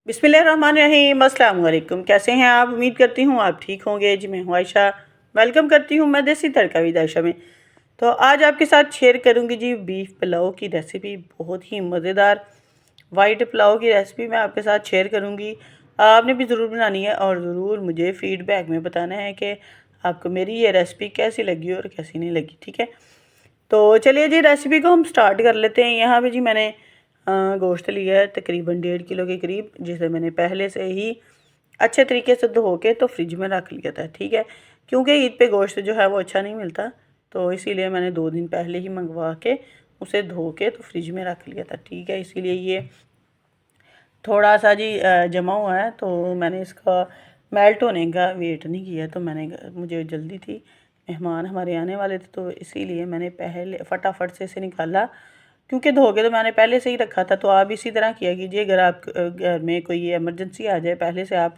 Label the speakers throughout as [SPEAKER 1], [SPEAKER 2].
[SPEAKER 1] बिस्मिल्लाहिर्रहमानिर्रहीम। अस्सलाम वालेकुम। कैसे हैं आप? उम्मीद करती हूँ आप ठीक होंगे। जी मैं हूँ आयशा, वेलकम करती हूँ मैं देसी तड़का विद आयशा में। तो आज आपके साथ शेयर करूँगी जी बीफ पुलाव की रेसिपी। बहुत ही मज़ेदार वाइट पुलाव की रेसिपी मैं आपके साथ शेयर करूँगी। आपने भी ज़रूर बनानी है और ज़रूर मुझे फ़ीडबैक में बताना है कि आपको मेरी ये रेसिपी कैसी लगी और कैसी नहीं लगी। ठीक है, तो चलिए जी रेसिपी को हम स्टार्ट कर लेते हैं। यहाँ पे जी मैंने गोश्त लिया है तकरीबन 1.5 किलो के करीब, जिसे मैंने पहले से ही अच्छे तरीके से धो के तो फ्रिज में रख लिया था। ठीक है, क्योंकि ईद पे गोश्त जो है वो अच्छा नहीं मिलता, तो इसीलिए मैंने 2 दिन पहले ही मंगवा के उसे धो के तो फ्रिज में रख लिया था। ठीक है, इसीलिए ये थोड़ा सा जी जमा हुआ है, तो मैंने इसका मेल्ट होने का वेट नहीं किया। तो मुझे जल्दी थी, मेहमान हमारे आने वाले थे, तो इसीलिए मैंने पहले फटाफट से इसे निकाला, क्योंकि धो के तो मैंने पहले से ही रखा था। तो आप इसी तरह किया कीजिए, अगर आप घर में कोई इमरजेंसी आ जाए, पहले से आप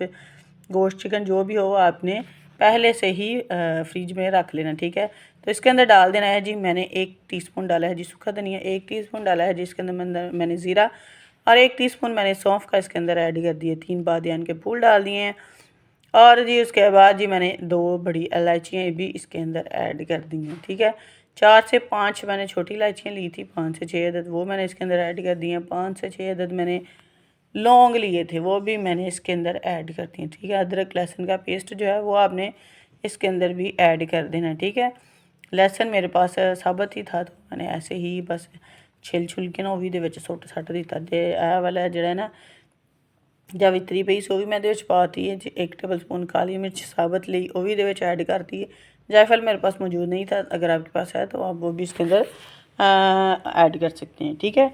[SPEAKER 1] गोश्त चिकन जो भी हो आपने पहले से ही फ्रिज में रख लेना। ठीक है, तो इसके अंदर डाल देना है जी, मैंने 1 टीस्पून डाला है जी सूखा धनिया, 1 टीस्पून डाला है जी इसके अंदर मैंने ज़ीरा, और 1 टीस्पून मैंने सौंफ का इसके अंदर ऐड कर दिए, 3 बादियान के फूल डाल दिए हैं। और जी उसके बाद जी मैंने 2 बड़ी इलायचियाँ भी इसके अंदर ऐड कर दी हैं। ठीक है, 4 से 5 मैंने छोटी इलायचियाँ ली थी, 5 से 6 अदद वो मैंने इसके अंदर ऐड कर दी हैं। 5 से 6 अदद मैंने लौंग लिए थे, वो भी मैंने इसके अंदर ऐड कर दिए। ठीक है, अदरक लहसुन का पेस्ट जो है वो आपने इसके अंदर भी ऐड कर देना। ठीक है, लहसुन मेरे पास साबत ही था, तो मैंने ऐसे ही बस छिल छुल के ना वो भी सुट सट दिता। जे वाला जड़ा ना जावित्री पई सो भी मैं पाती है जी। 1 टेबल स्पून काली मिर्च साबत ली, वो भी ऐड करती है। जायफल मेरे पास मौजूद नहीं था, अगर आपके पास है तो आप वो भी इसके अंदर ऐड कर सकते हैं। ठीक है,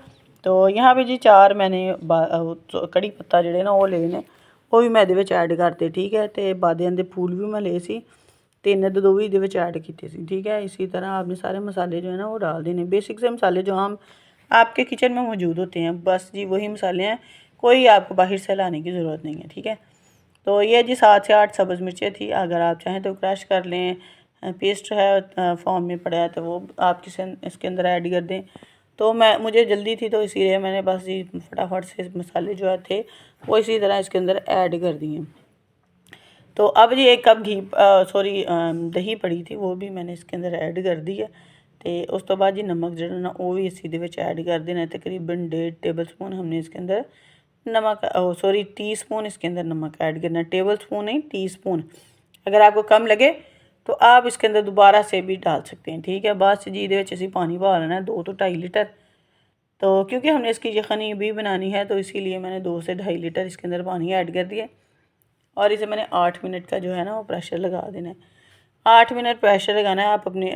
[SPEAKER 1] तो यहाँ पे जी 4 मैंने कड़ी पत्ता जड़े ना वो लेने, वो भी मैं ऐड करते। ठीक है, तो बादियां दे फूल भी मैं ले सी 3 अदद, वो भी ऐड किए सी। ठीक है, इसी तरह आपने सारे मसाले जो है ना वो डाल देने, बेसिक से मसाले जो हम आपके किचन में मौजूद होते हैं, बस जी वही मसाले हैं, कोई आपको बाहर से लाने की ज़रूरत नहीं है। ठीक है, तो ये जी 7 से 8 सब्ज़ मिर्चें थी, अगर आप चाहें तो क्रश कर लें, पेस्ट है फॉर्म में पड़ा है तो वो आप इसके अंदर ऐड कर दें। तो मुझे जल्दी थी, तो इसीलिए मैंने बस जी फटाफट से मसाले जो थे वो इसी तरह इसके अंदर ऐड कर दिए। तो अब जी 1 कप दही पड़ी थी, वो भी मैंने इसके अंदर ऐड कर दी है। तो उस तो बाद जी नमक जो ना वो भी इसी ऐड कर देना, तकरीबन 1.5 टेबल स्पून हमने इसके अंदर नमक टीस्पून इसके अंदर नमक ऐड करना, टेबल स्पून नहीं टीस्पून। अगर आपको कम लगे तो आप इसके अंदर दोबारा से भी डाल सकते हैं। ठीक है, बस जी ये असी पानी पा लेना है 2 तो 2.5 लीटर। तो क्योंकि हमने इसकी यखनी भी बनानी है, तो इसीलिए मैंने 2 से 2.5 लीटर इसके अंदर पानी ऐड कर दिया, और इसे मैंने 8 मिनट का जो है ना वो प्रेशर लगा देना है। 8 मिनट प्रेशर लगाना है। आप अपने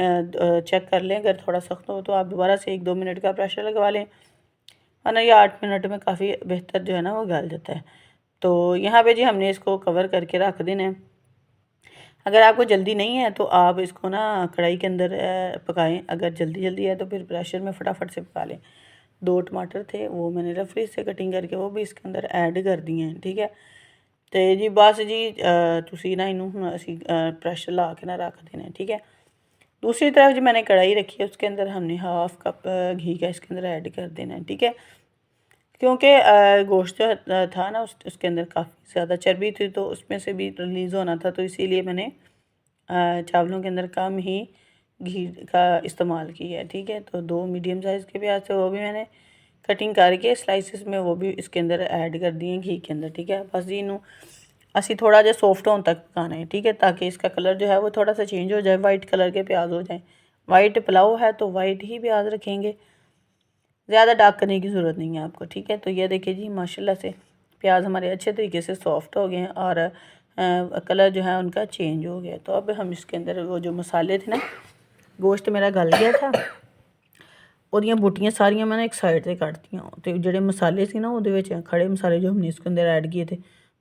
[SPEAKER 1] चेक कर लें, अगर थोड़ा सख्त हो तो आप दोबारा से 1-2 मिनट का प्रेशर लगवा लें, वरना ये 8 मिनट में काफ़ी बेहतर जो है ना वो गल जाता है। तो यहाँ पे जी हमने इसको कवर करके रख देना है। अगर आपको जल्दी नहीं है तो आप इसको ना कढ़ाई के अंदर पकाएं, अगर जल्दी है तो फिर प्रेशर में फटाफट से पका लें। 2 टमाटर थे, वो मैंने रफली से कटिंग करके वो भी इसके अंदर ऐड कर दिए हैं। ठीक है, तो जी बस जी तुसी ना इनू हुण असी प्रेशर ला के ना रख देना है। ठीक है, दूसरी तरफ जो मैंने कढ़ाई रखी है उसके अंदर हमने 1/2 कप घी का इसके अंदर ऐड कर देना है। ठीक है, क्योंकि गोश्त जो था ना उसके अंदर काफ़ी ज़्यादा चर्बी थी, तो उसमें से भी रिलीज़ होना था, तो इसीलिए मैंने चावलों के अंदर कम ही घी का इस्तेमाल किया है। ठीक है, तो 2 मीडियम साइज़ के प्याज थे, वो भी मैंने कटिंग करके स्लाइसिस में वो भी इसके अंदर ऐड कर दिए घी के अंदर। ठीक है, बस जी इनू असी थोड़ा जहा सॉफ्ट होने तक पकाना है। ठीक है, ताकि इसका कलर जो है वो थोड़ा सा चेंज हो जाए, वाइट कलर के प्याज हो जाए। वाइट पुलाव है तो वाइट ही प्याज रखेंगे, ज़्यादा डार्क करने की ज़रूरत नहीं है आपको। ठीक है, तो ये देखिए जी माशाल्लाह से प्याज हमारे अच्छे तरीके से सॉफ्ट हो गए हैं, और कलर जो है उनका चेंज हो गया। तो अब हम इसके अंदर वो जो मसाले थे ना, गोश्त मेरा गल गया था, ਉਹਦੀਆਂ ਬੂਟੀਆਂ सारियां मैंने एक साइड से ਕੱਟ ਦੀਆਂ, तो ਜਿਹੜੇ मसाले सी ना ਉਹਦੇ खड़े मसाले जो हमने इसके अंदर ऐड किए थे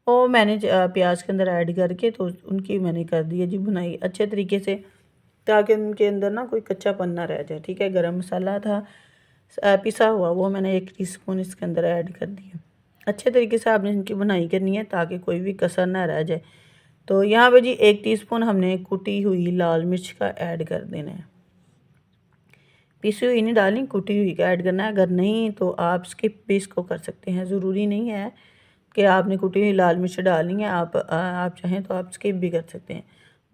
[SPEAKER 1] वो मैंने प्याज के अंदर ऐड करके तो उनकी मैंने कर दी है जी बुनाई अच्छे तरीके से, ताकि उनके अंदर ना कोई कच्चापन ना रह जाए। ठीक है, गरम मसाला था पिसा हुआ, वो मैंने 1 टीस्पून इसके अंदर ऐड कर दिया। अच्छे तरीके से आपने इनकी बुनाई करनी है ताकि कोई भी कसर ना रह जाए। तो यहाँ पे जी 1 टीस्पून हमने कुटी हुई लाल मिर्च का ऐड कर देना है, पिसी हुई नहीं डालनी, कुटी हुई का ऐड करना है। अगर नहीं तो आप स्किप भी इसको कर सकते हैं, ज़रूरी नहीं है। कि आपने कुटी हुई लाल मिर्च डालनी है। आप चाहें तो आप स्किप भी कर सकते हैं।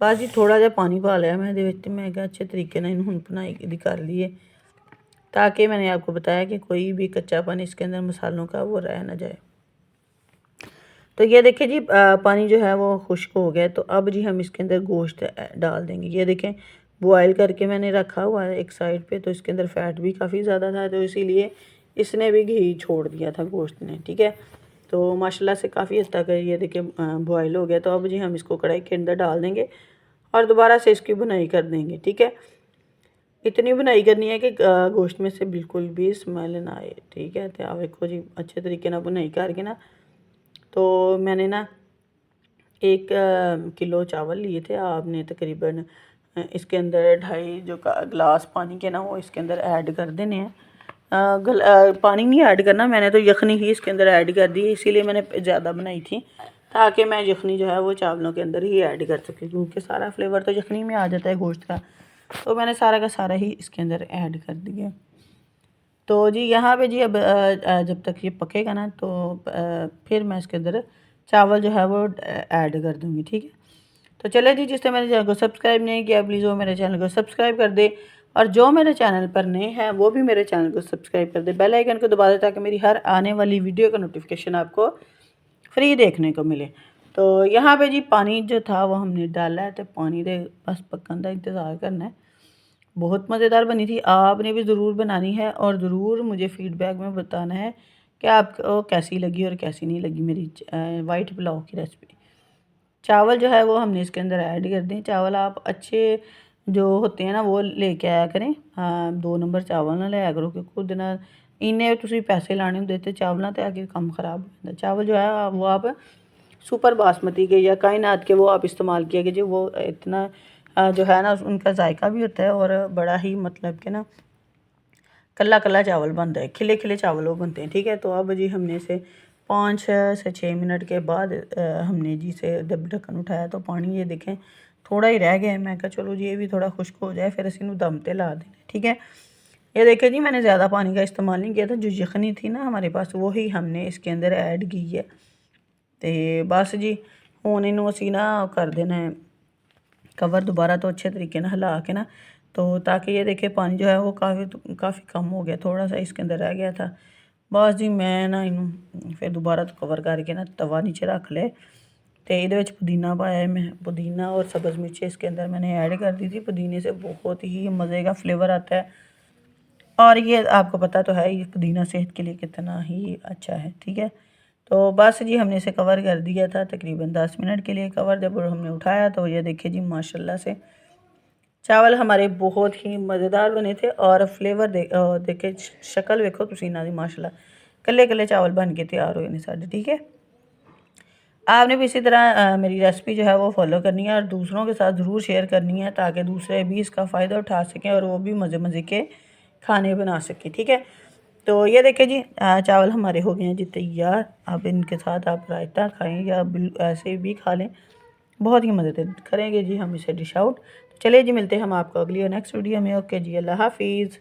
[SPEAKER 1] बस जी थोड़ा जिहा पानी पा लिया मैं मैं अच्छे तरीके नाल इन्हूं बनाई कर लिए, ताकि मैंने आपको बताया कि कोई भी कच्चापन इसके अंदर मसालों का वो रह ना जाए। तो ये देखिए जी पानी जो है वो खुश्क हो गया। तो अब जी हम इसके अंदर गोश्त डाल देंगे। ये देखें बॉयल करके मैंने रखा हुआ है एक साइड पे, तो इसके अंदर फ़ैट भी काफ़ी ज़्यादा था, तो इसीलिए इसने भी घी छोड़ दिया था गोश्त ने, ठीक है। तो माशाल्लाह से काफ़ी हद तक ये देखिए बॉयल हो गया। तो अब जी हम इसको कढ़ाई के अंदर डाल देंगे और दोबारा से इसकी बुनाई कर देंगे, ठीक है। इतनी बुनाई करनी है कि गोश्त में से बिल्कुल भी स्मेल ना आए, ठीक है। तो आप देखो जी अच्छे तरीके ना बुनाई करके ना, तो मैंने ना 1 किलो चावल लिए थे। आपने तकरीबन इसके अंदर 2.5 जो गिलास पानी के ना वो इसके अंदर ऐड कर देने हैं। पानी नहीं ऐड करना, मैंने तो यखनी ही इसके अंदर ऐड कर दी, इसीलिए मैंने ज़्यादा बनाई थी, ताकि मैं यखनी जो है वो चावलों के अंदर ही ऐड कर सके, क्योंकि सारा फ्लेवर तो यखनी में आ जाता है गोश्त का। तो मैंने सारा का सारा ही इसके अंदर ऐड कर दिया। तो जी यहाँ पे जी अब जब तक ये पकेगा ना, तो फिर मैं इसके अंदर चावल जो है वो ऐड कर दूँगी, ठीक है। तो चले जी, जिसने मेरे चैनल को सब्सक्राइब नहीं किया प्लीज़ वो मेरे चैनल को सब्सक्राइब कर दे, और जो मेरे चैनल पर नए हैं वो भी मेरे चैनल को सब्सक्राइब कर दे, बेल आइकन को दबा दे, ताकि मेरी हर आने वाली वीडियो का नोटिफिकेशन आपको फ्री देखने को मिले। तो यहाँ पे जी पानी जो था वो हमने डाला है, तो पानी दे बस पकने का इंतज़ार करना है। बहुत मज़ेदार बनी थी, आपने भी ज़रूर बनानी है और ज़रूर मुझे फ़ीडबैक में बताना है कि आपको कैसी लगी और कैसी नहीं लगी मेरी वाइट पुलाव की रेसिपी। चावल जो है वो हमने इसके अंदर ऐड कर दें। चावल आप अच्छे जो होते हैं ना वो लेके आया करें, 2 नंबर चावल ना लिया करो, कि खुद ना इन्ने तुसीं पैसे लाने होंदे ते चावलों ते आके कम ख़राब हो जाता। चावल जो है वो आप सुपर बासमती के या कायनात के वो आप इस्तेमाल किया कीजिए, वो इतना जो है ना उनका जायका भी होता है और बड़ा ही मतलब कि ना कल्ला कल्ला चावल बनता है, खिले खिले चावल वो बनते हैं, ठीक है। तो अब जी हमने इसे 5 से 6 मिनट के बाद हमने जी से जब ढक्कन उठाया, तो पानी ये देखें थोड़ा ही रह गया है। मैं कहा चलो जी ये भी थोड़ा खुश्क हो जाए, फिर असीं दम ते ला दें, ठीक है। ये देखें जी मैंने ज़्यादा पानी का इस्तेमाल नहीं किया था, जो यखनी थी ना हमारे पास वही हमने इसके अंदर ऐड की है। तो बस जी हुण इनू असीं ना कर देना है कवर दोबारा, तो अच्छे तरीके ना हिला के ना, तो ताकि ये देखिए पानी जो है वो काफ़ी कम हो गया, थोड़ा सा इसके अंदर रह गया था। बस जी मैं ना इनू फिर दोबारा तो कवर करके ना तवा नीचे रख ले, तो ये पुदीना पाया है मैं, पुदीना और सब्ज़ मिर्चें इसके अंदर मैंने ऐड कर दी थी। पुदीने से बहुत ही मज़े का फ्लेवर आता है, और ये आपको पता तो है ये पुदीना सेहत के लिए कितना ही अच्छा है, ठीक है। तो बस जी हमने इसे कवर कर दिया था तकरीबन 10 मिनट के लिए कवर। जब हमने उठाया तो ये देखिए जी माशाल्लाह से चावल हमारे बहुत ही मज़ेदार बने थे, और फ्लेवर देखे शक्ल वेखो तुसीं इन्हां दी माशाल्लाह कल्ले कल्ले चावल बन के तैयार हुए ने साडे, ठीक है। आपने भी इसी तरह मेरी रेसिपी जो है वो फॉलो करनी है और दूसरों के साथ ज़रूर शेयर करनी है, ताकि दूसरे भी इसका फ़ायदा उठा सकें और वो भी मज़े मज़े के खाने बना सकें, ठीक है। तो ये देखिए जी चावल हमारे हो गए हैं जी तैयार। अब इनके साथ आप रायता खाएं या ऐसे भी खा लें, बहुत ही मज़ेदार करेंगे जी हम इसे डिश आउट। तो चलिए जी मिलते हैं हम आपको अगली और नेक्स्ट वीडियो में। ओके जी, अल्लाह हाफिज़।